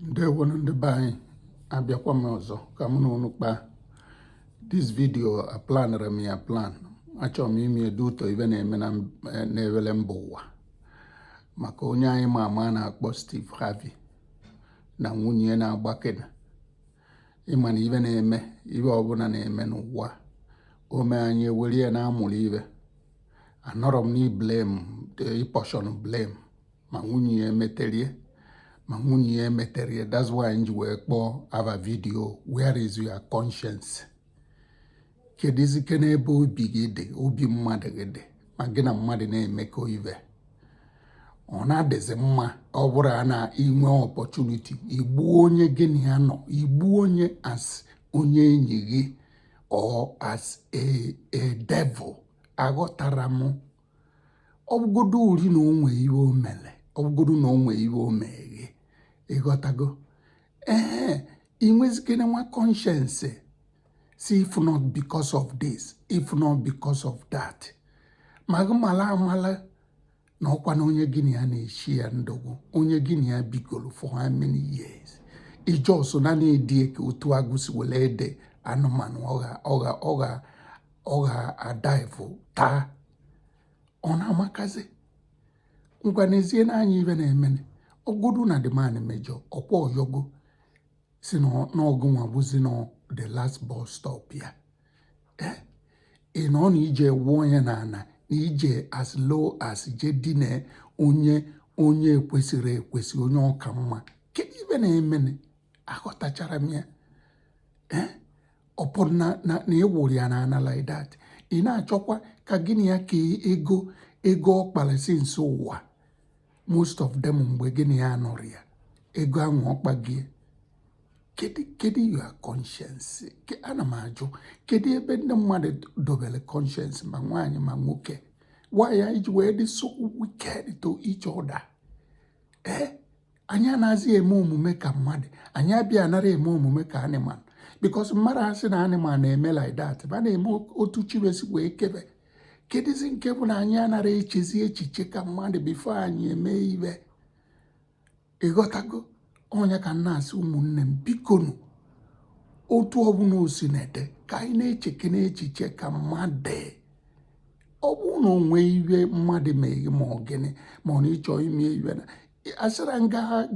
Ndewo ndị be anyị abịakwa m ọzọ ka mụ na unu kpaa. This video aplanere m ya plan. Achọrọ m ime edu ụtọ ibe na-eme na-ewele mba ụwa maka onye anyị ma ama na-akpọ Steve Harvey na nwunye na-agbakena. Ịma na ibe na-eme ibe ọbụla na-eme n'ụwa ome anyị ewere ya na-amụrụ ibe. Anọrọ m n'iblame ịpọshọn blame ma nwunye ya emeterie ma nwunye ya emeterie. That's why nji wee kpọọ ava video where is your conscience? Kedizike n'ebe obi gị dị, obi mmadụ gị dị ma gị na mmadụ na-emekọ ibe. Ọ na-adịzi mma ọ bụrụ a na-inwe opportunity igbuo onye gị na ya nọ, igbuo onye as onye enyi gị or as a devil. Aghọtara m. Ọbụgodu uri na onwe iwe o mere, ọbụgodu na onwe iwe o meghe, ịghọtago? Inwezikene nwa conscience. See, if not because of this, if not because of that. Magmala amala na ọkwa na onye gị na ya na-eshi ya ndogwu, onye gị na ya bigoro for how many years? Ijo so na na-edi ka otu agụsi wele ede anụmanụ ọga adaivu taa. Ọ na-amakazi ngwa n'ezie na anyị ibe na-emene ogodu na demand mejọ ọkwa oyogo si n'ọgụ nwa bụzi na the last bus stop ya. Ị nọ na ije wuo onye na ana na ije as low as je dine onye ekwesịrị ekwesị, onye ọka mma. Kedu ibe na-emene? Aghọtachara m ya. Ọpụrụ na ewuru ya na ana like that. Ị na-achọkwa ka gịnị ya ka ego ọkpalịsị nso ụwa, most of them mgbe gịnị ya nọrọ ya ego ahụ ọkpa gị. Kedu your conscience? Ana m ajụ, kedu ebe ndị mmadụ dobere conscience ma nwaanyị ma nwoke? Why iji wee dị so wicked to each other? Anyị anaghịzi eme omume ka mmadụ, anyị abịa anara eme omume ka animal. Because mmadụ asị na animal na-eme like that, ba na-eme otu Chiwesi wee kebe. Kedizi nke bụ na anyị anara echezi echiche ka mmadụ bifo anyị eme ibe. Ịghọtago? Onye ka na-asị ụmụnne m, bikonu otu ọbụla osi na-ede ka anyị na-echeke n'echiche ka mmadụ. Ọ bụ na onwe iwe mmadụ meghe ma ọ gịnị ma ọ na ịchọ ime iwe na asịra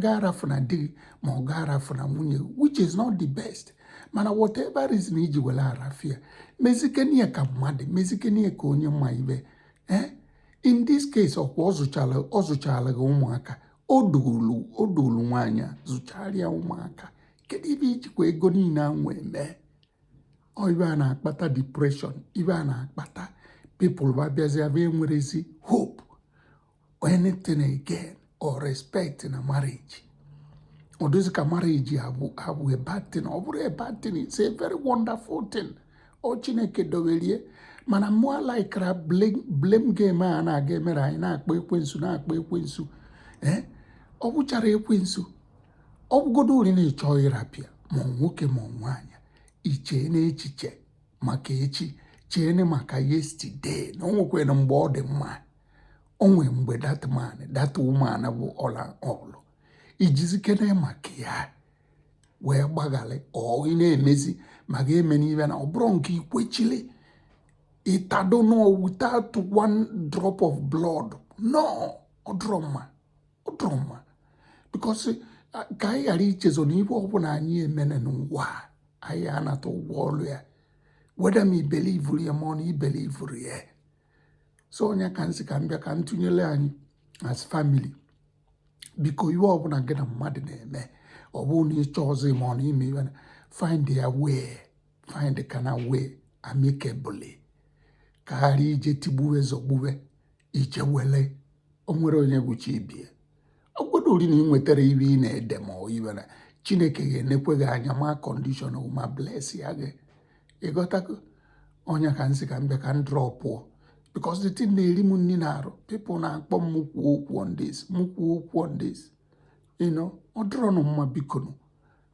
ga-arafu na di ma ọ ga-arafu na nwunye, which is not the best. Mana whatever reason iji wele arafia, mezikene ya ka mmadụ, mezikene ya ka onye mma ibe. In this case ọkwa ọ zụchala gị ụmụaka, o dolu nwaanyị a zụcharịa ụmụaka. Kedu ibe ijikwa ego niile ahụ eme? Ọ ibe a na-akpata depression, ibe a na-akpata people babịazịa be enwerezi hope anything again or respect na marriage. Ọ dịzị ka marriage abụ a bad thing. Ọ bụrụ a bad thing, it's a very wonderful thing. Ọ Chineke dowelie, mana mụọ laikara blame game a na-aga emere anyị na-akpọ ekwensu. Ọ bụchara ekwensu, ọ bụgodo ori na-echọ ịrapịa ma nwoke ma nwaanyị, ichee n'echiche maka echi, cheene maka yesterday na o nwekwara mgbe ọ dị mma. O nwee mgbe that woman bụ ọlụ ijizikene maka ya wee gbaghalị ị na-emezi ma ga-eme n'ibe na ọ bụrụ nke ikwechili ịtado no without one drop of blood. No, ọ dụrọ mma. Because ka anyị ghara ichezo na ibe ọbụla anyị emene n'ụwa anyị anata ụgwọ ọlụ ya, whether ma ibelivuru ya ma ọ na ibelivuru ya. So onye ka nsị ka mbịa ka m tụnyere anyị as family, biko iwe ọbụla gị na mmadụ na-eme, ọ bụ na ịchọ ọzọ ma ọ na ime iwe na find their way, find kana way amicably. Ka ghara ije tigbuwe zọgbuwe ije wele o nwere onye bụchi ibie. Obodo ori na ị nwetara ibe ị na-ede ma ọ iwe na Chineke ga-enekwe gị anya ma condition ma bless ya gị. Ịghọtago? Onye ka nsị ka mbịa ka m drọpụọ because the thing na-eri m nri na-arụ. People na-akpọ m kwuo okwu on this. Ọ dịrọnụ mma bikonu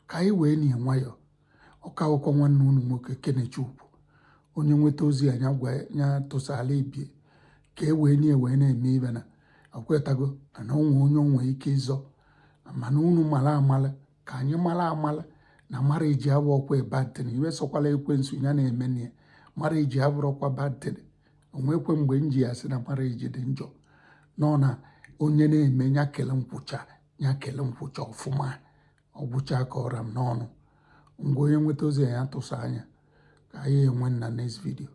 ka anyị wee nye nwayọ. Ọka ụkọ nwanne unu nwoke Kenechukwu, onye nweta ozi anya gwa ya tụsala ibie ka e wee nye wee na-eme ibe na akwetago na onwe onye onwe ike ịzọ mana unu mara amala ka anyị mara amala na marriage abụọkwa bad thing. Iwe sokwala ekwensu ya na-eme na ya. Marriage abụrọkwa bad thing. Onwekwe mgbe m ji ya sị na marriage dị njọ. Nọ na onye na-eme ya kele nkwụcha ọfụma, ọ gwụcha ka ọra m n'ọnụ. Mgbe onye nweta ozi ya tụsa anya ka anyị enwe na next video.